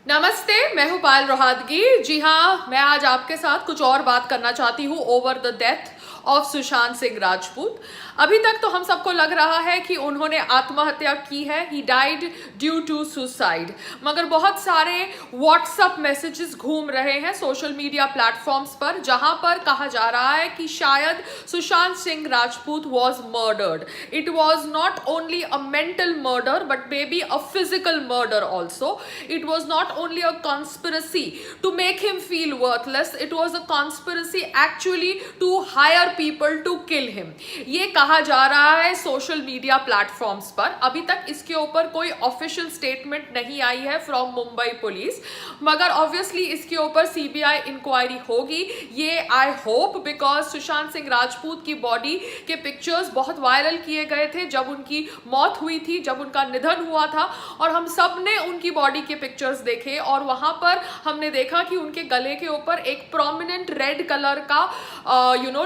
नमस्ते, मैं हूं पायल रोहातगी। जी हाँ, मैं आज आपके साथ कुछ और बात करना चाहती हूँ over the death of Sushant Singh Rajput. अभी तक तो हम सबको लग रहा है कि उन्होंने आत्महत्या की है, he died due to suicide. मगर बहुत सारे व्हाट्सएप मैसेजेस घूम रहे हैं सोशल मीडिया प्लेटफॉर्म्स पर, जहां पर कहा जा रहा है कि शायद Sushant Singh Rajput was murdered. It was not only a mental murder but may be a physical murder also. It was not only a conspiracy to make him feel worthless, it was a conspiracy actually to hire people to kill him। ये कहा जा रहा है social media platforms पर। अभी तक इसके ऊपर कोई ऑफिशियल स्टेटमेंट नहीं आई है फ्रॉम मुंबई पुलिस, मगर ऑब्वियसली इसके ऊपर सीबीआई इंक्वायरी होगी, ये I hope, because Sushant Singh Rajput की बॉडी के पिक्चर्स बहुत वायरल किए गए थे जब उनकी मौत हुई थी, जब उनका निधन हुआ था, और हम सब ने उनकी बॉडी के पिक्चर्स देखे और वहां पर हमने देखा कि उनके गले के ऊपर एक प्रोमिनेंट रेड कलर का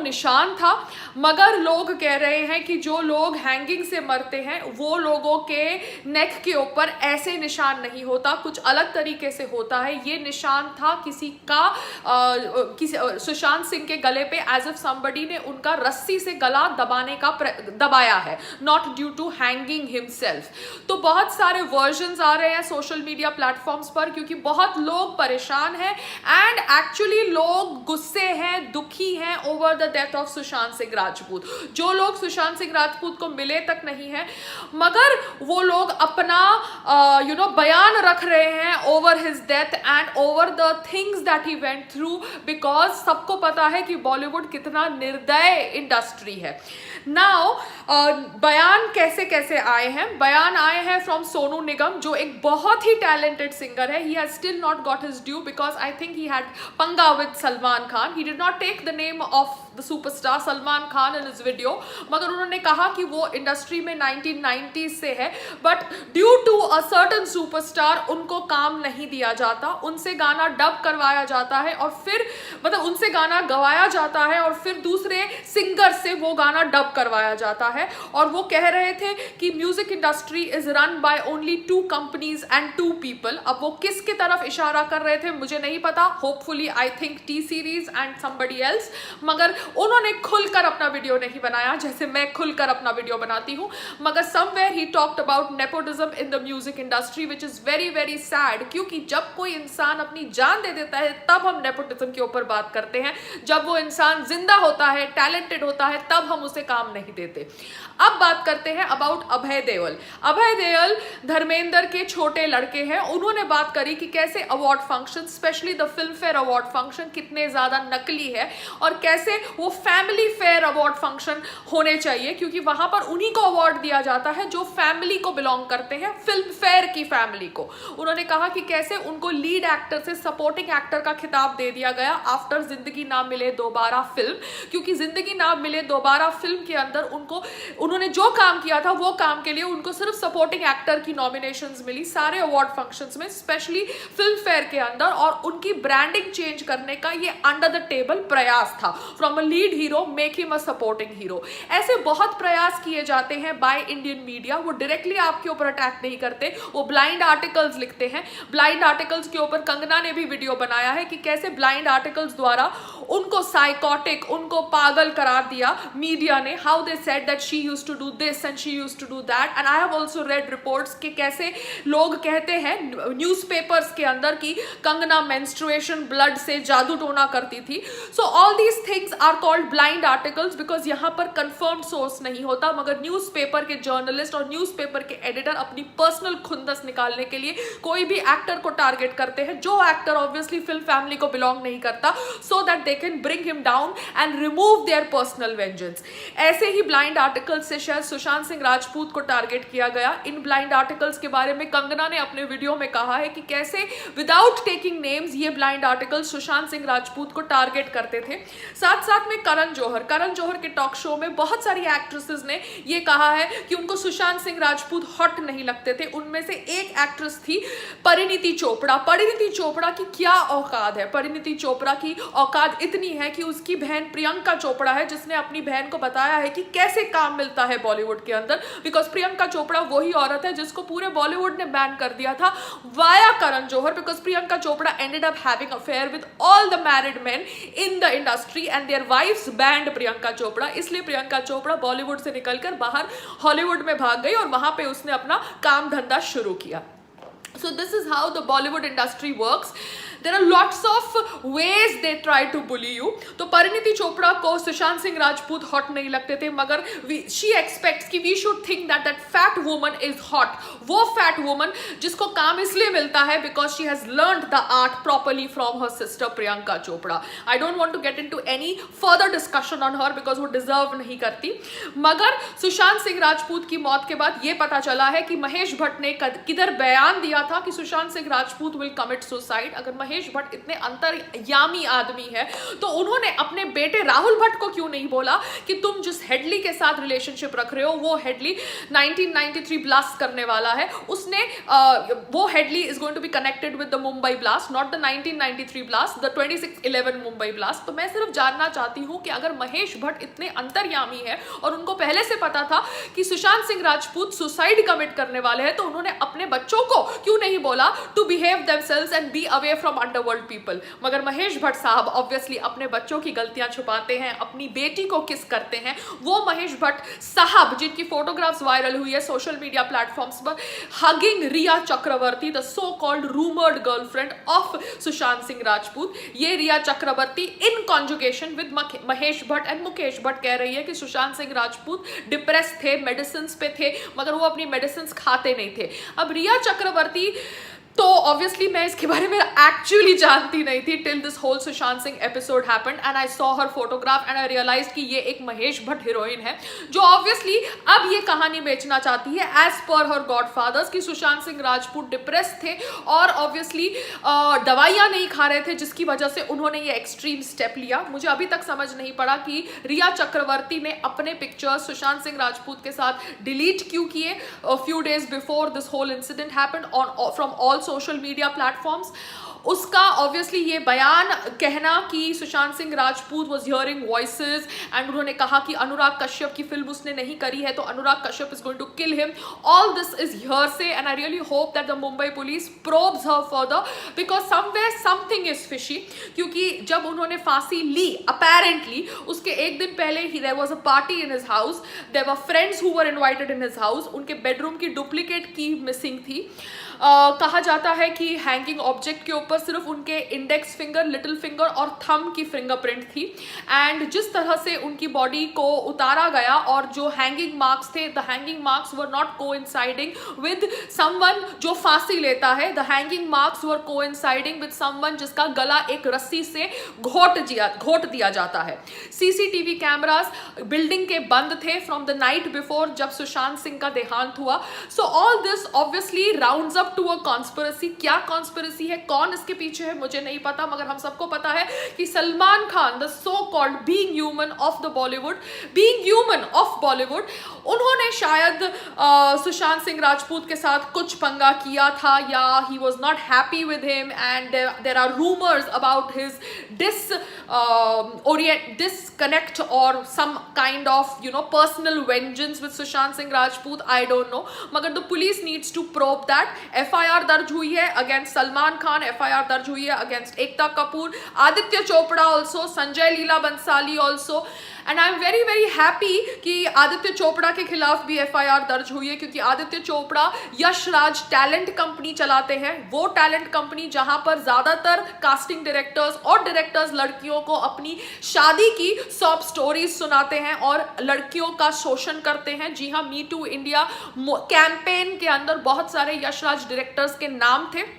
निशान था। मगर लोग कह रहे हैं कि जो लोग हैंगिंग से मरते हैं वो लोगों के नेक के ऊपर ऐसे निशान नहीं होता, कुछ अलग तरीके से होता है। ये निशान था किसी का सुशांत सिंह के गले पे, एज इफ समबडी ने उनका रस्सी से गला दबाया है, not due to hanging himself. तो बहुत सारे वर्जन्स आ रहे हैं सोशल मीडिया प्लेटफॉर्म्स पर, क्योंकि बहुत लोग परेशान हैं एंड एक्चुअली लोग गुस्से हैं, दुखी हैं over the death of Sushant Singh Rajput. जो लोग सुशांत सिंह राजपूत को मिले तक नहीं है, मगर वो लोग अपना बयान रख रहे हैं over his death and over the things that he went through, because सबको पता है कि बॉलीवुड कितना निर्दय इंडस्ट्री है। नाउ बयान कैसे कैसे आए हैं? बयान आए हैं फ्रॉम सोनू निगम, जो एक बहुत ही टैलेंटेड सिंगर है। He has still not got his due because I think he had पंगा with Salman Khan. He did not take the name of the superstar Salman Khan in his video, मगर उन्होंने कहा कि वो industry में 1990s से है, but due to a certain superstar उनको काम नहीं दिया जाता, उनसे गाना डब करवाया जाता है और फिर उनसे गाना गवाया जाता है और फिर दूसरे सिंगर से वो गाना डब करवाया जाता है। और वो कह रहे थे कि music industry is run by only 2 companies and 2 people. अब वो किसकी तरफ इशारा कर रहे थे मुझे नहीं पता, hopefully I think T series and somebody else, मगर उन्होंने खुलकर अपना वीडियो नहीं बनाया जैसे मैं खुलकर अपना वीडियो बनाती हूं। मगर somewhere he talked about nepotism in the music industry, which is very very sad, क्योंकि जब कोई इंसान अपनी जान दे देता है तब हम नेपोटिज्म के ऊपर बात करते हैं, जब वो इंसान जिंदा होता है, टैलेंटेड होता है, तब हम उसे काम नहीं देते। अब बात करते हैं अबाउट अभय देओल। अभय देओल धर्मेंद्र के छोटे लड़के हैं। उन्होंने बात करी कि कैसे award function, specially the film fair award function, कितने ज्यादा नकली है और कैसे वो फैमिली फेयर अवार्ड फंक्शन होने चाहिए, क्योंकि वहां पर उन्हीं को अवार्ड दिया जाता है जो फैमिली को बिलोंग करते हैं, फिल्म फेयर की फैमिली को। उन्होंने कहा कि कैसे उनको लीड एक्टर से सपोर्टिंग एक्टर का खिताब दे दिया गया आफ्टर जिंदगी ना मिले दोबारा फिल्म, क्योंकि जिंदगी ना मिले दोबारा फिल्म के अंदर उन्होंने जो काम किया था वो काम के लिए उनको सिर्फ सपोर्टिंग एक्टर की नॉमिनेशंस मिली सारे अवार्ड फंक्शंस में, स्पेशली फिल्म फेयर के अंदर। और उनकी ब्रांडिंग चेंज करने का ये अंडर द टेबल प्रयास था, from a lead hero make him a supporting hero. ऐसे बहुत प्रयास किए जाते हैं बाय इंडियन मीडिया। वो डायरेक्टली आपके ऊपर अटैक नहीं करते, वो ब्लाइंड आर्टिकल्स लिखते हैं। ब्लाइंड आर्टिकल्स के ऊपर कंगना ने भी वीडियो बनाया है कि कैसे ब्लाइंड आर्टिकल्स द्वारा उनको साइकोटिक, उनको पागल करार दिया मीडिया ने। How they said that she used to do this and she used to do that, and I have also read reports कि कैसे लोग कहते हैं न्यूज़पेपर्स के अंदर कि कंगना मेंस्ट्रुएशन ब्लड से जादू टोना करती थी। So all these things are called blind articles, because यहां पर कंफर्म्ड सोर्स नहीं होता, मगर न्यूज़पेपर के जर्नलिस्ट और न्यूज़पेपर के एडिटर अपनी पर्सनल खुंदस निकालने के लिए कोई भी एक्टर को टारगेट करते हैं, जो एक्टर ऑब्वियसली फिल्म फैमिली को बिलोंग नहीं करता, so that they can bring him down and remove their personal vengeance. ऐसे ही ब्लाइंड आर्टिकल्स से शायद सुशांत सिंह राजपूत को टारगेट किया गया। इन ब्लाइंड आर्टिकल्स के बारे में कंगना ने अपने वीडियो में कहा है कि कैसे विदाउट टेकिंग नेम्स ये ब्लाइंड आर्टिकल्स सुशांत सिंह राजपूत को टारगेट करते थे। साथ साथ में करण जौहर के टॉक शो में बहुत सारी एक्ट्रेसेस ने ये कहा है कि उनको सुशांत सिंह राजपूत हॉट नहीं लगते थे। उनमें से एक एक्ट्रेस थी परिणीति चोपड़ा। परिणीति चोपड़ा की क्या औकात है? परिणीति चोपड़ा की औकात इतनी है कि उसकी बहन प्रियंका चोपड़ा है, जिसने अपनी बहन को बताया बताया है कि कैसे काम मिलता है बॉलीवुड के अंदर, बिकॉज प्रियंका चोपड़ा वही औरत है जिसको पूरे बॉलीवुड ने बैन कर दिया था via Karan Johar, because Priyanka Chopra ended up having affair with all the married men in the industry and their wives banned Priyanka Chopra. इसलिए प्रियंका चोपड़ा बॉलीवुड से निकलकर बाहर हॉलीवुड में भाग गई और वहां पे उसने अपना काम धंधा शुरू किया। So this is how the Bollywood industry works. There are lots of ways they try to bully you. तो परिणीति चोपड़ा को सुशांत सिंह राजपूत हॉट नहीं लगते थे, मगर she expects कि we should think that that fat woman is hot. वो fat woman जिसको काम इसलिए मिलता है because she has learned the art properly from her sister Priyanka Chopra. I don't want to get into any further discussion on her because वो deserve नहीं करती। मगर सुशांत सिंह राजपूत की मौत के बाद ये पता चला है कि महेश भट्ट ने किधर बयान दिया था कि Sushant Singh Rajput will commit suicide. अगर महेश भट्ट इतने अंतर्यामी आदमी है तो उन्होंने अपने बेटे राहुल भट्ट को क्यों नहीं बोला कि तुम जिस हेडली के साथ रिलेशनशिप रख रहे हो वो हेडली 1993 ब्लास्ट करने वाला है, उसने वो Headley is going to be connected with the Mumbai blast, not the 1993 blast, the 26/11 Mumbai blast. तो मैं सिर्फ जानना चाहती हूं कि अगर महेश भट्ट इतने अंतर्यामी है और उनको पहले से पता था कि सुशांत सिंह राजपूत सुसाइड कमिट करने वाले हैं, तो उन्होंने अपने बच्चों को क्यों नहीं बोला to behave themselves and be away from underworld people. मगर महेश भट्ट साहब ऑब्वियसली अपने बच्चों की गलतियां छुपाते हैं, अपनी बेटी को किस करते हैं। वो महेश भट्ट साहब जिनकी फोटोग्राफ्स वायरल हुई है सोशल मीडिया प्लेटफॉर्म्स पर, hugging Rhea Chakraborty, the so called rumoured girlfriend of Sushant Singh Rajput. ये Rhea Chakraborty in conjugation with Mahesh Bhatt and Mukesh Bhatt कह रही है कि सुशांत सिंह राजपूत डिप्रेस थे, मेडिसिन पे थे, मगर वो अपनी मेडिसिन खाते नहीं थे। अब रिया चक्रवर्ती तो ऑब्वियसली मैं इसके बारे में एक्चुअली जानती नहीं थी till this whole Sushant Singh episode happened and I saw her photograph and I realised कि ये एक महेश भट्ट हीरोइन है जो ऑब्वियसली अब ये कहानी बेचना चाहती है एज पर हर गॉडफादर्स कि सुशांत सिंह राजपूत डिप्रेस थे और ऑब्वियसली दवाइयां नहीं खा रहे थे, जिसकी वजह से उन्होंने ये एक्सट्रीम स्टेप लिया। मुझे अभी तक समझ नहीं पड़ा कि रिया चक्रवर्ती ने अपने पिक्चर्स सुशांत सिंह राजपूत के साथ डिलीट क्यों किए few days before this whole incident happened on from all social media platforms. उसका ऑब्वियसली ये बयान कहना कि Sushant Singh Rajput was hearing voices and उन्होंने कहा कि अनुराग कश्यप की फिल्म उसने नहीं करी है तो Anurag Kashyap is going to kill him, all this is hearsay and I really hope that the Mumbai police probes her further because somewhere something is fishy. क्योंकि जब उन्होंने फांसी ली अपेरेंटली उसके एक दिन पहले ही there was a party in his house, there were friends who were invited in his house, उनके बेडरूम की डुप्लीकेट की मिसिंग थी। कहा जाता है कि हैंगिंग ऑब्जेक्ट के ऊपर सिर्फ उनके इंडेक्स फिंगर, लिटिल फिंगर और थंब की फिंगरप्रिंट थी एंड जिस तरह से उनकी बॉडी को उतारा गया और जो हैंगिंग मार्क्स थे, the hanging marks were not coinciding with someone जो फांसी लेता है, the hanging marks were coinciding with someone जिसका गला एक रस्सी से घोट दिया जाता है। सीसीटीवी कैमरास बिल्डिंग के बंद थे फ्रॉम द नाइट बिफोर जब सुशांत सिंह का देहांत हुआ। So all this obviously rounds up to a conspiracy. क्या कॉन्स्पिरेसी है, कौन इसके पीछे है, मुझे नहीं पता, मगर हम सबको पता है कि Salman Khan the so called being human of the Bollywood, being human of Bollywood, उन्होंने शायद सुशांत सिंह राजपूत के साथ कुछ पंगा किया था या he was not happy with him and there are rumours about his disconnect or some kind of personal vengeance with Sushant Singh Rajput, I don't know, मगर the police needs to probe that। FIR दर्ज हुई है against Salman Khan, FIR दर्ज हुई है against Ekta Kapoor, Aditya Chopra also, Sanjay Leela Bhansali also and I am very very happy कि आदित्य चोपड़ा के खिलाफ भी FIR दर्ज हुई है क्योंकि आदित्य चोपड़ा यश राज टैलेंट कंपनी चलाते हैं। वो टैलेंट कंपनी जहां पर ज्यादातर कास्टिंग डायरेक्टर्स और डायरेक्टर्स लड़कियों को अपनी शादी की सॉब स्टोरीज सुनाते हैं और लड़कियों का शोषण करते हैं। जी हाँ, मी टू इंडिया कैंपेन के अंदर बहुत सारे यश राज डायरेक्टर्स के नाम थे।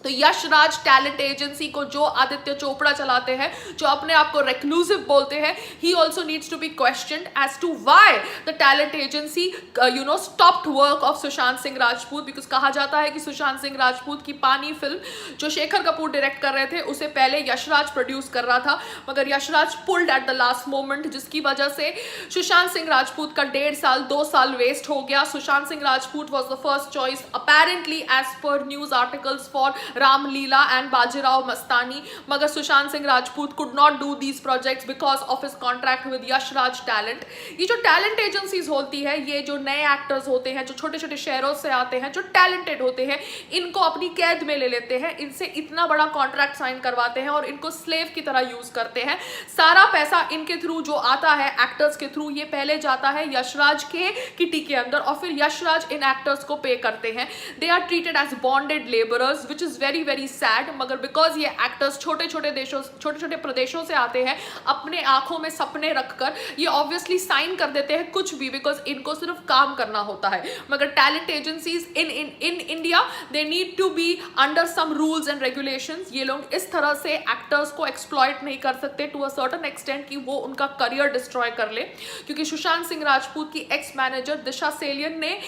तो यश राज टैलेंट एजेंसी को जो आदित्य चोपड़ा चलाते हैं, जो अपने आप को रेक्लूसिव बोलते हैं, he also needs to be questioned as to why the talent agency stopped work of Sushant Singh Rajput. Because कहा जाता है कि सुशांत सिंह राजपूत की पानी फिल्म जो शेखर कपूर डायरेक्ट कर रहे थे उसे पहले यशराज प्रोड्यूस कर रहा था, मगर Yashraj pulled at the last moment, जिसकी वजह से सुशांत सिंह राजपूत का 1.5 साल 2 साल वेस्ट हो गया। Sushant Singh Rajput was the first choice apparently as per news articles for Ramleela and Bajirao Mastani, मगर Sushant Singh Rajput could not do these projects because of his contract with Yash Raj talent. ये जो टैलेंट एजेंसीज होती है, ये जो नए एक्टर्स होते हैं जो छोटे छोटे शहरों से आते हैं, जो टैलेंटेड होते हैं, इनको अपनी कैद में ले लेते हैं, इनसे इतना बड़ा कॉन्ट्रैक्ट साइन करवाते हैं और इनको स्लेव की तरह यूज करते हैं। सारा पैसा इनके थ्रू जो आता है एक्टर्स के थ्रू, ये पहले जाता है यशराज के किटी के अंदर और फिर यशराज इन एक्टर्स को पे करते हैं। They are treated as bonded labourers which is very very sad. मगर बिकॉज ये एक्टर्स छोटे छोटे प्रदेशों से आते हैं, अपने आंखों में सपने रखकर ये ऑब्वियसली साइन कर देते हैं कुछ भी, बिकॉज इनको सिर्फ काम करना होता है। मगर talent agencies in India they need to be under some rules and regulations. ये लोग इस तरह से एक्टर्स को एक्सप्लॉइट नहीं कर सकते टू अ सर्टेन एक्सटेंट कि वो उनका करियर डिस्ट्रॉय कर ले। क्योंकि सुशांत सिंह राजपूत की एक्स मैनेजर दिशा सेलियन ने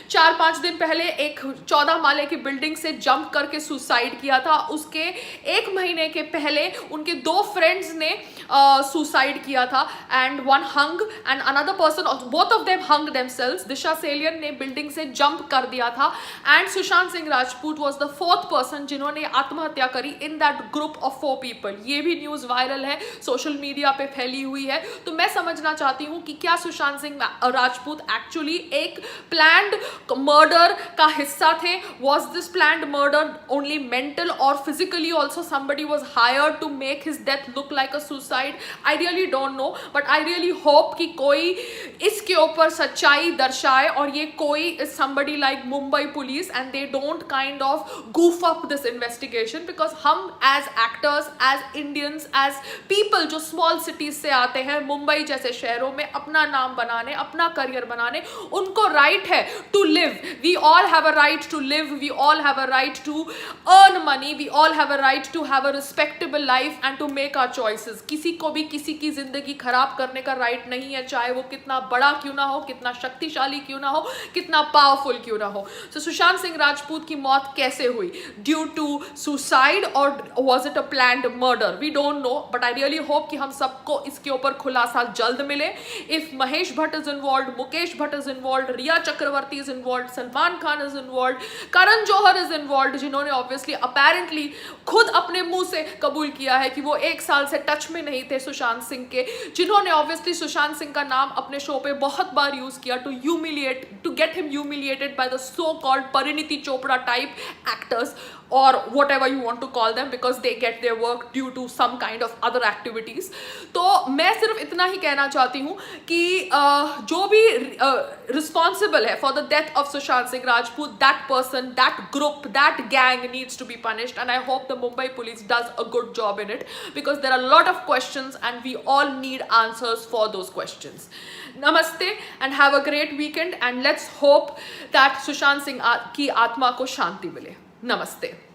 4-5 दिन पहले एक 14 माले की बिल्डिंग से जंप करके सुसाइड किया था। उसके 1 महीने के पहले उनके 2 फ्रेंड्स ने सुसाइड किया था and one hung and another person, both of them hung themselves. दिशा सेलियन ने बिल्डिंग से जंप कर दिया था and Sushant Singh Rajput was the 4th person जिन्होंने आत्महत्या करी in that group of 4 people. ये भी न्यूज वायरल है, सोशल मीडिया पे फैली हुई है। तो मैं समझना चाहती हूँ कि क्या सुशांत सिंह राजपूत एक्चुअली एक प्लान्ड मर्डर का हिस्सा थे? Was this planned murder only mental और physically also somebody was hired to make his death look like a suicide? I really don't know, but I really hope कि कोई इसके ऊपर सच्चाई दर्शाए और ये कोई is somebody like Mumbai police and they don't kind of goof up this investigation, because हम as actors, as Indians, as people जो small cities से आते हैं, मुंबई जैसे शहरों में अपना नाम बनाने, अपना करियर बनाने, उनको right है to live. We all have a right to live. We all have a right to earn money. We all have a right to have a respectable life and to make our choices. किसी को भी किसी की जिंदगी खराब करने का right नहीं है, चाहे वो कितना बड़ा क्यों ना हो, कितना शक्तिशाली क्यों ना हो, कितना पावरफुल क्यों ना हो। So सुशांत सिंह राजपूत की मौत कैसे हुई? ड्यू टू सुसाइड और was it a planned murder? We don't know, but I really hope कि हम सबको इसके ऊपर खुलासा जल्द मिले। If Mahesh Bhatt is involved, Mukesh Bhatt is involved, Riya Chakraborty is involved, Salman Khan is involved, Karan Johar is involved, जिन्होंने obviously apparently खुद अपने मुंह से कबूल किया है कि वो 1 साल से टच में नहीं थे सुशांत सिंह के, जिन्होंने ऑब्वियसली सुशांत सिंह का नाम अपने शो पे बहुत बार यूज किया to get him humiliated by the so called Parineeti Chopra type actors or whatever you want to call them, because they get their work due to some kind of other activities. तो मैं सिर्फ इतना ही कहना चाहती हूँ कि जो भी responsible है for the death of Sushant Singh Rajput, that person, that group, that gang needs to be punished, and I hope the Mumbai police does a good job in it, because there are a lot of questions and we all need answers for those questions. Namaste and have a great weekend, and let's hope that Sushant Singh की आत्मा को शांति मिले। नमस्ते।